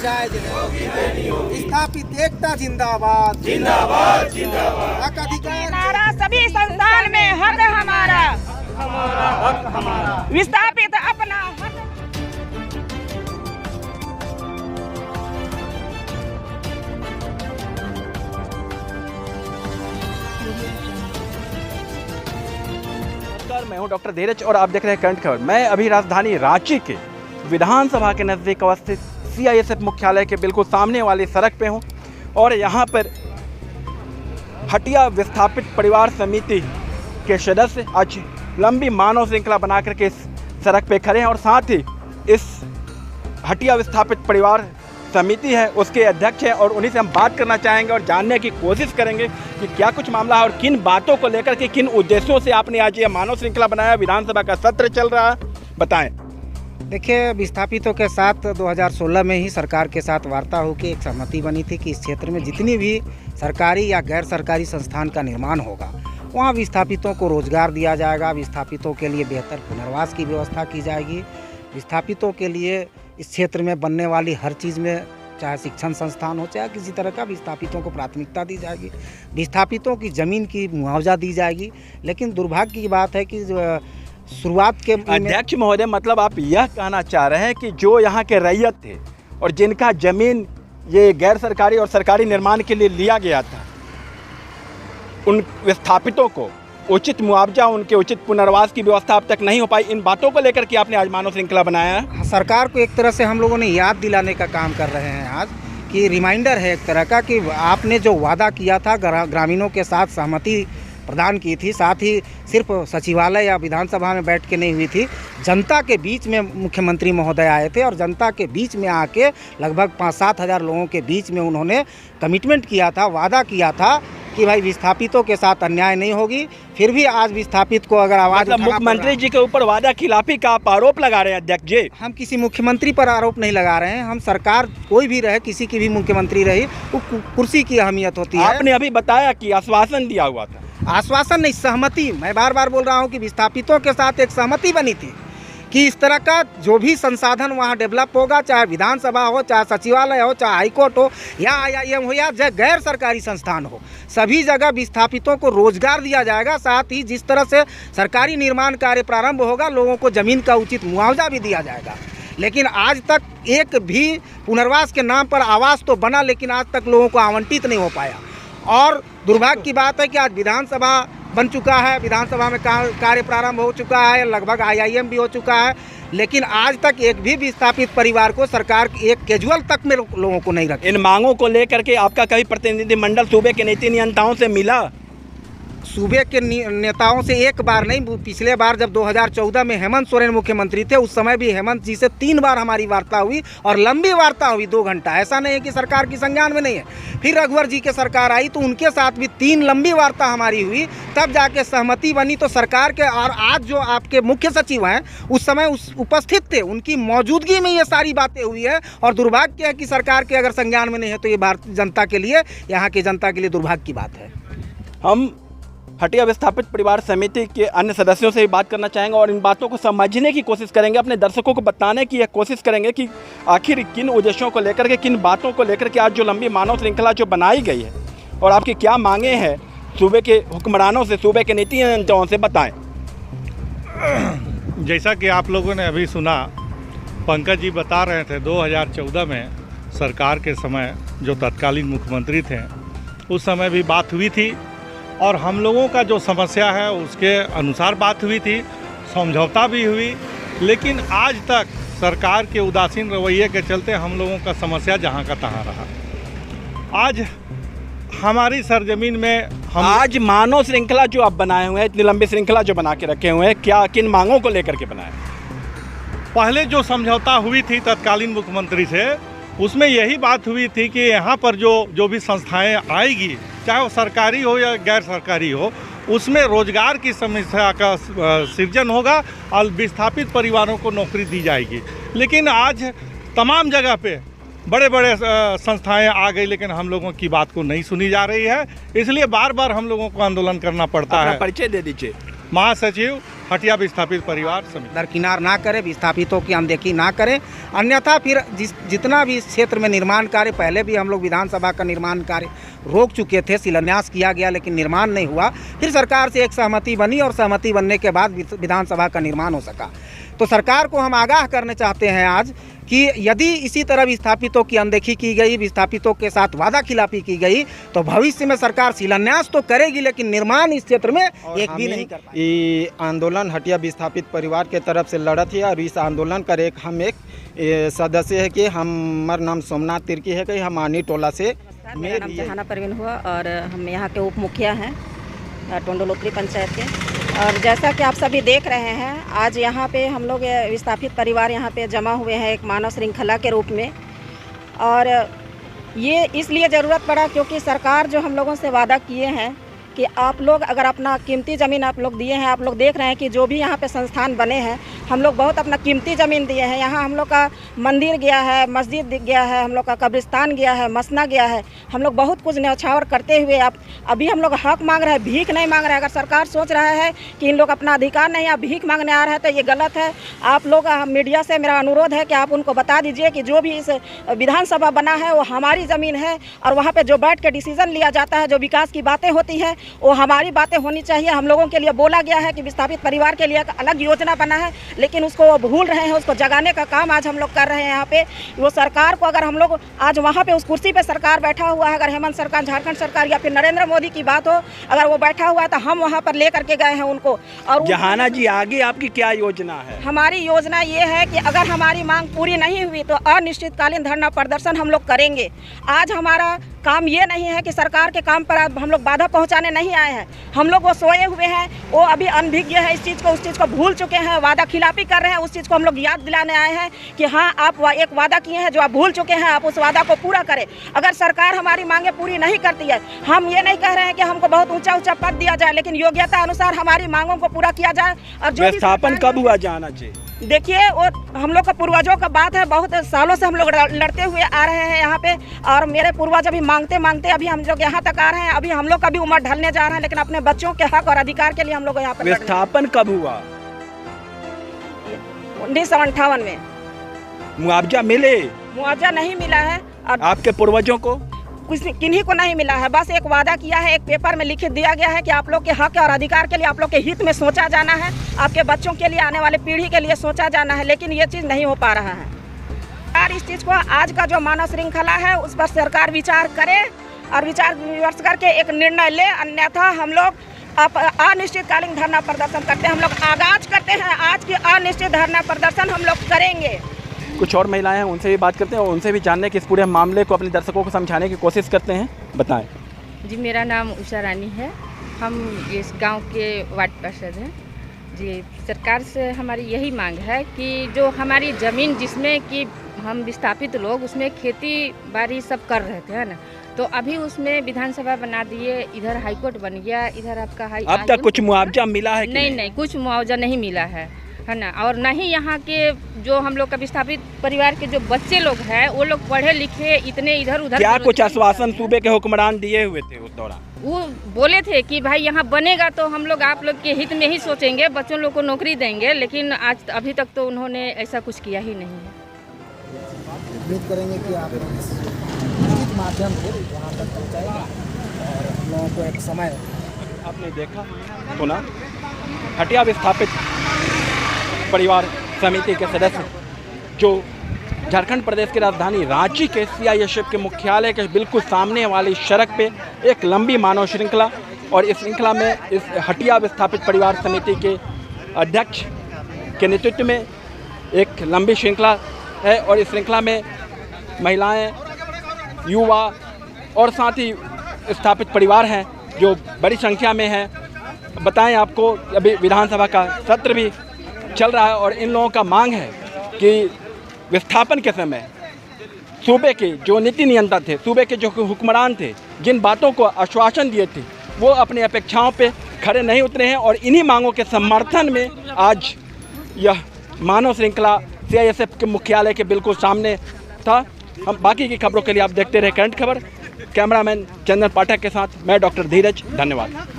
जायज है। स्थापित एकता जिंदाबाद जिंदाबाद जिंदाबाद। हक अधिकार नारा सभी संस्थान में हक हमारा, हक हमारा। विस्थापित अपना हक। नमस्कार, मैं हूं डॉक्टर धीरज और आप देख रहे हैं करंट खबर। मैं अभी राजधानी रांची के विधानसभा के नज़दीक अवस्थित CISF मुख्यालय के बिल्कुल सामने वाली सड़क पे हूं और यहां पर हटिया विस्थापित परिवार समिति के सदस्य आज लंबी मानव श्रृंखला बना करके इस सड़क पे खड़े हैं और साथ ही इस हटिया विस्थापित परिवार समिति है उसके अध्यक्ष हैं और उन्हीं से हम बात करना चाहेंगे और जानने की कोशिश करेंगे कि क्या कुछ मामला है और किन बातों को लेकर के किन उद्देश्यों से आपने आज ये मानव श्रृंखला बनाया। विधानसभा का सत्र चल रहा है, बताएं। देखिए, विस्थापितों के साथ 2016 में ही सरकार के साथ वार्ता होकर एक सहमति बनी थी कि इस क्षेत्र में जितनी भी सरकारी या गैर सरकारी संस्थान का निर्माण होगा वहाँ विस्थापितों को रोजगार दिया जाएगा, विस्थापितों के लिए बेहतर पुनर्वास की व्यवस्था की जाएगी, विस्थापितों के लिए इस क्षेत्र में बनने वाली हर चीज़ में चाहे शिक्षण संस्थान हो चाहे किसी तरह का विस्थापितों को प्राथमिकता दी जाएगी, विस्थापितों की ज़मीन की मुआवजा दी जाएगी। लेकिन दुर्भाग्य की बात है कि शुरुआत के अध्यक्ष महोदय, मतलब आप यह कहना चाह रहे हैं कि जो यहाँ के रैयत थे और जिनका जमीन ये गैर सरकारी और सरकारी निर्माण के लिए लिया गया था, उन विस्थापितों को उचित मुआवजा, उनके उचित पुनर्वास की व्यवस्था अब तक नहीं हो पाई। इन बातों को लेकर के आपने आज मानव श्रृंखला बनाया है। सरकार को एक तरह से हम लोगों ने याद दिलाने का काम कर रहे हैं आज, कि रिमाइंडर है एक तरह का कि आपने जो वादा किया था ग्रामीणों के साथ सहमति प्रदान की थी, साथ ही सिर्फ सचिवालय या विधानसभा में बैठ के नहीं हुई थी, जनता के बीच में मुख्यमंत्री महोदय आए थे और जनता के बीच में आके लगभग 5-7 हज़ार लोगों के बीच में उन्होंने कमिटमेंट किया था, वादा किया था कि भाई विस्थापितों के साथ अन्याय नहीं होगी। फिर भी आज विस्थापित को अगर आवाज़ मतलब मुख्यमंत्री जी के ऊपर वादा खिलाफी का आप आरोप लगा रहे हैं अध्यक्ष जी। हम किसी मुख्यमंत्री पर आरोप नहीं लगा रहे हैं। हम सरकार कोई भी रहे, किसी की भी मुख्यमंत्री रही, वो कुर्सी की अहमियत होती है। आपने अभी बताया कि आश्वासन दिया हुआ था। आश्वासन नहीं, सहमति। मैं बार बार बोल रहा हूँ कि विस्थापितों के साथ एक सहमति बनी थी कि इस तरह का जो भी संसाधन वहाँ डेवलप होगा, चाहे विधानसभा हो, चाहे सचिवालय हो, चाहे हाईकोर्ट हो या IIM हो या गैर सरकारी संस्थान हो, सभी जगह विस्थापितों को रोजगार दिया जाएगा। साथ ही जिस तरह से सरकारी निर्माण कार्य प्रारंभ होगा, लोगों को ज़मीन का उचित मुआवजा भी दिया जाएगा। लेकिन आज तक एक भी पुनर्वास के नाम पर आवास तो बना, लेकिन आज तक लोगों को आवंटित नहीं हो पाया। और दुर्भाग्य की बात है कि आज विधानसभा बन चुका है, विधानसभा में कार्य प्रारंभ हो चुका है, लगभग IIM भी हो चुका है, लेकिन आज तक एक भी विस्थापित परिवार को सरकार एक कैजुअल तक में लोगों को नहीं रखा। इन मांगों को लेकर के आपका कभी प्रतिनिधिमंडल सूबे के नीति नियंताओं से मिला? सूबे के नेताओं से एक बार नहीं, पिछले बार जब 2014 में हेमंत सोरेन मुख्यमंत्री थे, उस समय भी हेमंत जी से 3 बार हमारी वार्ता हुई और लंबी वार्ता हुई, 2 घंटा। ऐसा नहीं है कि सरकार की संज्ञान में नहीं है। फिर रघुवर जी के सरकार आई तो उनके साथ भी 3 लंबी वार्ता हमारी हुई, तब जाके सहमति बनी। तो सरकार के और आज जो आपके मुख्य सचिव हैं उस समय उपस्थित थे, उनकी मौजूदगी में ये सारी बातें हुई है। और दुर्भाग्य है कि सरकार के अगर संज्ञान में नहीं है तो ये भारतीय जनता के लिए, यहाँ की जनता के लिए दुर्भाग्य की बात है। हम हटिया विस्थापित परिवार समिति के अन्य सदस्यों से भी बात करना चाहेंगे और इन बातों को समझने की कोशिश करेंगे, अपने दर्शकों को बताने की कोशिश करेंगे कि आखिर किन उद्देश्यों को लेकर के, किन बातों को लेकर के आज जो लंबी मानव श्रृंखला जो बनाई गई है और आपकी क्या मांगे हैं सूबे के हुक्मरानों से, सूबे के नीति नियंताओं से, बताएं। जैसा कि आप लोगों ने अभी सुना, पंकज जी बता रहे थे 2014 में सरकार के समय जो तत्कालीन मुख्यमंत्री थे उस समय भी बात हुई थी और हम लोगों का जो समस्या है उसके अनुसार बात हुई थी, समझौता भी हुई। लेकिन आज तक सरकार के उदासीन रवैये के चलते हम लोगों का समस्या जहाँ का तहाँ रहा। आज हमारी सरजमीन में हम आज मानव श्रृंखला जो आप बनाए हुए हैं, इतनी लंबी श्रृंखला जो बना के रखे हुए हैं, क्या किन मांगों को लेकर के बनाए? पहले जो समझौता हुई थी तत्कालीन मुख्यमंत्री से, उसमें यही बात हुई थी कि यहाँ पर जो भी संस्थाएं आएगी, चाहे वो सरकारी हो या गैर सरकारी हो, उसमें रोजगार की समस्या का सृजन होगा और विस्थापित परिवारों को नौकरी दी जाएगी। लेकिन आज तमाम जगह पे बड़े बड़े संस्थाएं आ गई, लेकिन हम लोगों की बात को नहीं सुनी जा रही है। इसलिए बार बार हम लोगों को आंदोलन करना पड़ता है। परिचय दे दीजिए। महासचिव हटिया विस्थापित परिवार समिति दरकिनार ना करे, विस्थापितों की अनदेखी ना करें। अन्यथा फिर जितना भी इस क्षेत्र में निर्माण कार्य, पहले भी हम लोग विधानसभा का निर्माण कार्य रोक चुके थे, शिलान्यास किया गया लेकिन निर्माण नहीं हुआ। फिर सरकार से एक सहमति बनी और सहमति बनने के बाद विधानसभा का निर्माण हो सका। तो सरकार को हम आगाह करना चाहते हैं आज कि यदि इसी तरह विस्थापितों की अनदेखी की गई, विस्थापितों के साथ वादा खिलाफी की गई, तो भविष्य में सरकार शिलान्यास तो करेगी लेकिन निर्माण इस क्षेत्र में एक भी नहीं कर पाएगी। ये आंदोलन हटिया विस्थापित परिवार के तरफ से लड़त है और इस आंदोलन का हम एक सदस्य है कि हमारा नाम सोमनाथ तिर्की है कि हम आनी टोला से। मेरा नाम जहाना परवीन हुआ और हम यहाँ के उप मुखिया हैं टोंडोलोत्री पंचायत के। और जैसा कि आप सभी देख रहे हैं, आज यहाँ पे हम लोग विस्थापित परिवार यहाँ पे जमा हुए हैं एक मानव श्रृंखला के रूप में। और ये इसलिए ज़रूरत पड़ा क्योंकि सरकार जो हम लोगों से वादा किए हैं कि आप लोग अगर अपना कीमती ज़मीन आप लोग दिए हैं, आप लोग देख रहे हैं कि जो भी यहाँ पे संस्थान बने हैं, हम लोग बहुत अपना कीमती ज़मीन दिए हैं। यहाँ हम लोग का मंदिर गया है, मस्जिद गया है, हम लोग का कब्रिस्तान गया है, मसना गया है। हम लोग बहुत कुछ न्यौछावर करते हुए अभी हम लोग हक मांग रहे हैं, भीख नहीं मांग रहे हैं। अगर सरकार सोच रहा है कि इन लोग अपना अधिकार नहीं या भीख मांगने आ रहे हैं तो ये गलत है। आप लोग मीडिया से मेरा अनुरोध है कि आप उनको बता दीजिए कि जो भी इस विधानसभा बना है वो हमारी ज़मीन है और वहाँ पर जो बैठ के डिसीज़न लिया जाता है, जो विकास की बातें होती हैं, वो हमारी बातें होनी चाहिए। हम लोगों के लिए बोला गया है कि विस्थापित परिवार के लिए एक अलग योजना बना है, लेकिन उसको वो भूल रहे हैं। उसको जगाने का काम आज हम लोग कर रहे हैं यहाँ पे। वो सरकार को अगर हम लोग आज वहाँ पे उस कुर्सी पे सरकार बैठा हुआ है, अगर हेमंत सरकार, झारखंड सरकार या फिर नरेंद्र मोदी की बात हो, अगर वो बैठा हुआ है तो हम वहाँ पर ले करके गए हैं उनको। और जहाना जी, आगे आपकी क्या योजना है? हमारी योजना ये है कि अगर हमारी मांग पूरी नहीं हुई तो अनिश्चितकालीन धरना प्रदर्शन हम लोग करेंगे। आज हमारा काम ये नहीं है कि सरकार के काम पर हम लोग बाधा पहुंचाने नहीं आए हैं। हम लोग वो सोए हुए हैं, वो अभी अनभिज्ञ है, इस चीज़ को उस चीज़ को भूल चुके हैं, वादा खिलाफी कर रहे हैं। उस चीज़ को हम लोग याद दिलाने आए हैं कि हाँ, आप एक वादा किए हैं जो आप भूल चुके हैं, आप उस वादा को पूरा करें। अगर सरकार हमारी मांगे पूरी नहीं करती है, हम ये नहीं कह रहे हैं कि हमको बहुत ऊंचा ऊंचा पद दिया जाए, लेकिन योग्यता अनुसार हमारी मांगों को पूरा किया जाए। और जो विस्थापन कब हुआ जाना चाहिए? देखिए, वो हम लोग का पूर्वजों का बात है, बहुत सालों से हम लोग लड़ते हुए आ रहे हैं यहाँ पे। और मेरे पूर्वज अभी मांगते मांगते अभी हम लोग यहाँ तक आ रहे हैं। अभी हम लोग का भी उम्र ढलने जा रहा है, लेकिन अपने बच्चों के हक और अधिकार के लिए हम लोग यहाँ पर। विस्थापन कब हुआ? 1958 में। मुआवजा मिले? मुआवजा नहीं मिला है। और आपके पूर्वजों को किन्हीं को नहीं मिला है। बस एक वादा किया है, एक पेपर में लिखित दिया गया है कि आप लोग के हक और अधिकार के लिए, आप लोग के हित में सोचा जाना है, आपके बच्चों के लिए, आने वाले पीढ़ी के लिए सोचा जाना है, लेकिन ये चीज़ नहीं हो पा रहा है। और इस चीज़ को आज का जो मानव श्रृंखला है उस पर सरकार विचार करे और विचार विमर्श करके एक निर्णय ले, अन्यथा हम लोग अनिश्चितकालीन धरना प्रदर्शन करते हैं। हम लोग आगाज करते हैं, आज की अनिश्चित धरना प्रदर्शन हम लोग करेंगे। कुछ और महिलाएं हैं, उनसे भी बात करते हैं और उनसे भी जानने के इस पूरे मामले को अपने दर्शकों को समझाने की कोशिश करते हैं। बताएं जी। मेरा नाम उषा रानी है। हम इस गांव के वार्ड पार्षद हैं जी। सरकार से हमारी यही मांग है कि जो हमारी ज़मीन जिसमें कि हम विस्थापित लोग उसमें खेती बाड़ी सब कर रहे थे, है ना, तो अभी उसमें विधानसभा बना दिए, इधर हाईकोर्ट बन गया, इधर आपका अब तक कुछ मुआवजा मिला है कि नहीं, कुछ मुआवजा नहीं मिला है ना। और नहीं यहाँ के जो हम लोग का विस्थापित परिवार के जो बच्चे लोग हैं, वो लोग पढ़े लिखे इतने इधर उधर। क्या कुछ आश्वासन सूबे के हुक्मरान दिए हुए थे उस दौरान? वो बोले थे कि भाई यहाँ बनेगा तो हम लोग आप लोग के हित में ही सोचेंगे, बच्चों लोग को नौकरी देंगे, लेकिन आज अभी तक तो उन्होंने ऐसा कुछ किया ही नहीं है। उम्मीद करेंगे कि आप इस माध्यम से यहाँ तक पहुँचाएंगे और हम लोगों को एक समय। आपने देखा सुना, हटिया विस्थापित परिवार समिति के सदस्य जो झारखंड प्रदेश की राजधानी रांची के CISF के मुख्यालय के बिल्कुल सामने वाली सड़क पे एक लंबी मानव श्रृंखला, और इस श्रृंखला में इस हटिया विस्थापित परिवार समिति के अध्यक्ष के नेतृत्व में एक लंबी श्रृंखला है। और इस श्रृंखला में महिलाएं, युवा और साथ ही विस्थापित परिवार हैं जो बड़ी संख्या में हैं। बताएं आपको, अभी विधानसभा का सत्र भी चल रहा है और इन लोगों का मांग है कि विस्थापन के समय सूबे के जो नीति नियंता थे, सूबे के जो हुक्मरान थे, जिन बातों को आश्वासन दिए थे, वो अपनी अपेक्षाओं पे खड़े नहीं उतरे हैं। और इन्हीं मांगों के समर्थन में आज यह मानव श्रृंखला CISF के मुख्यालय के बिल्कुल सामने था। हम बाकी की खबरों के लिए आप देखते रहे करंट खबर। कैमरामैन चंदन पाठक के साथ मैं डॉक्टर धीरज। धन्यवाद।